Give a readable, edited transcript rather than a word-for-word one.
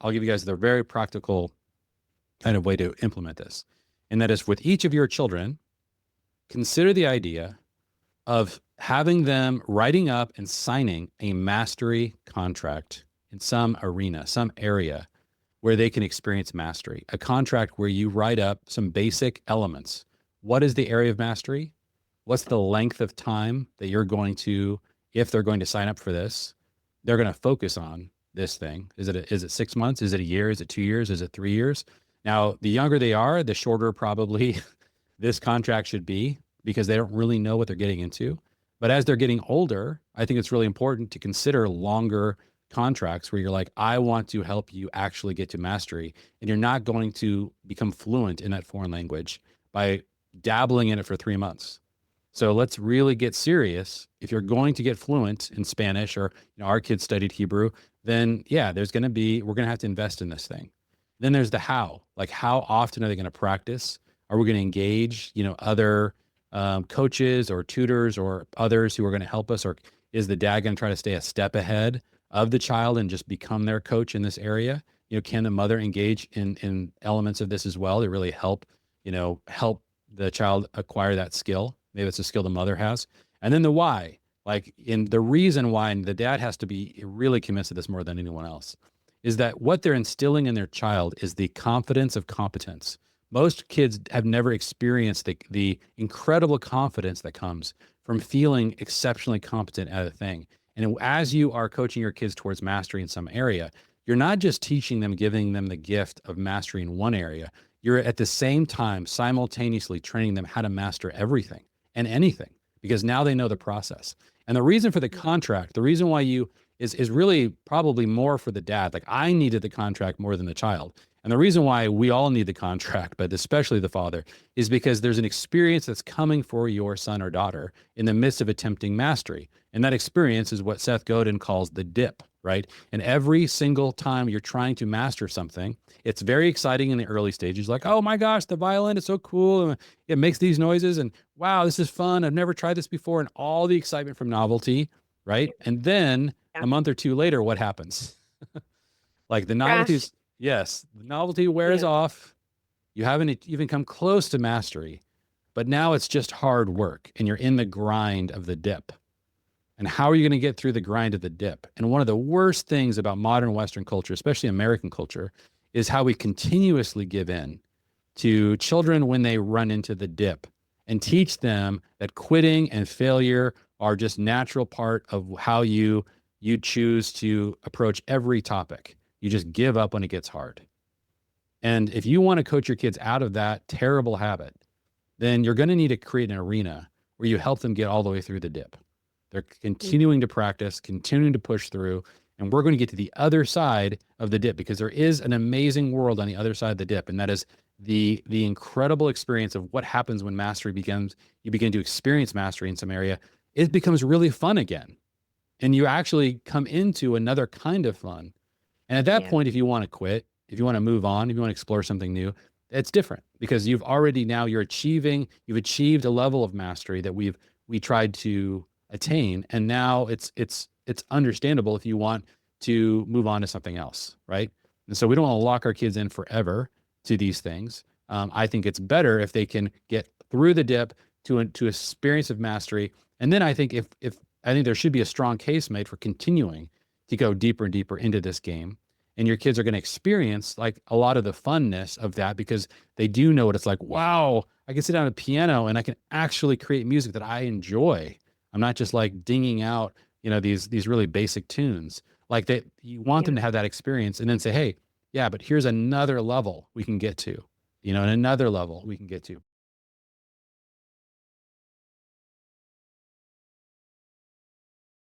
I'll give you guys the very practical kind of way to implement this. And that is with each of your children, consider the idea of having them writing up and signing a mastery contract in some arena, some area where they can experience mastery. A contract where you write up some basic elements. What is the area of mastery? What's the length of time that you're going to, if they're going to sign up for this, they're going to focus on this thing? Is it 6 months? Is it a year? Is it 2 years? Is it 3 years? Now, the younger they are, the shorter probably this contract should be because they don't really know what they're getting into. But as they're getting older, I think it's really important to consider longer contracts where you're like, I want to help you actually get to mastery. And you're not going to become fluent in that foreign language by dabbling in it for 3 months. So let's really get serious. If you're going to get fluent in Spanish, or our kids studied Hebrew, then yeah, we're going to have to invest in this thing. Then there's the how. Like, how often are they going to practice? Are we going to engage, other coaches or tutors or others who are going to help us? Or is the dad going to try to stay a step ahead of the child and just become their coach in this area? Can the mother engage in elements of this as well to really help the child acquire that skill? Maybe it's a skill the mother has. And then the why, like in the reason why, and the dad has to be really convinced of this more than anyone else, is that what they're instilling in their child is the confidence of competence. Most kids have never experienced the incredible confidence that comes from feeling exceptionally competent at a thing. And as you are coaching your kids towards mastery in some area, you're not just teaching them, giving them the gift of mastery in one area. You're at the same time simultaneously training them how to master everything and anything, because now they know the process. And the reason for the contract, the reason why is really probably more for the dad. Like, I needed the contract more than the child. And the reason why we all need the contract, but especially the father, is because there's an experience that's coming for your son or daughter in the midst of attempting mastery. And that experience is what Seth Godin calls the dip, right? And every single time you're trying to master something, it's very exciting in the early stages. Like, oh my gosh, the violin is so cool. And it makes these noises. And wow, this is fun. I've never tried this before. And all the excitement from novelty, right? And then Yeah. a month or two later, what happens? Like the Crash. novelty's, yes, the novelty wears Yeah. off. You haven't even come close to mastery, but now it's just hard work and you're in the grind of the dip. And how are you going to get through the grind of the dip? And one of the worst things about modern Western culture, especially American culture, is how we continuously give in to children when they run into the dip and teach them that quitting and failure are just natural part of how you choose to approach every topic. You just give up when it gets hard. And if you want to coach your kids out of that terrible habit, then you're going to need to create an arena where you help them get all the way through the dip. They're continuing to practice, continuing to push through, and we're going to get to the other side of the dip, because there is an amazing world on the other side of the dip, and that is the incredible experience of what happens when mastery begins. You begin to experience mastery in some area. It becomes really fun again, and you actually come into another kind of fun. And at that Yeah. point, if you want to quit, if you want to move on, if you want to explore something new, it's different, because you've achieved a level of mastery that we tried to attain. And now it's understandable if you want to move on to something else, right? And so we don't want to lock our kids in forever to these things. I think it's better if they can get through the dip to experience of mastery. And then I think if I think there should be a strong case made for continuing to go deeper and deeper into this game. And your kids are going to experience like a lot of the funness of that, because they do know what it's like. Wow, I can sit down at a piano and I can actually create music that I enjoy. I'm not just like dinging out, these really basic tunes. Like, that you want them Yeah. to have that experience and then say, hey, yeah, but here's another level we can get to, and another level we can get to.